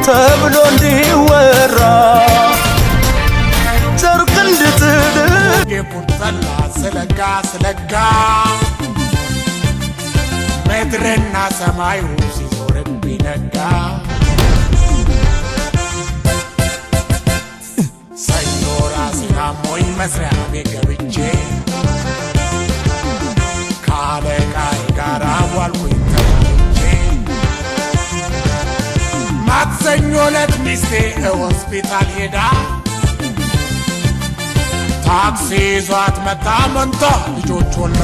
ተብሎ እንዲወራ ጨርቅ እንድትል የቁጠላ ስለጋ ስለጋ ምድርና ሰማዩ ሲዞርብኝ ነጋ ሰኞ ራሴን አሞኝ መስሪያ ቤት ገብቼ ከአለቃዬ ጋር ዋልኩኝ ተኛቼ ማክሰኞ ዕለት ሚስቴ ሆስፒታል ሄዳ ታክሲ ይዟት መጣ መንታ ልጆች ወልዳ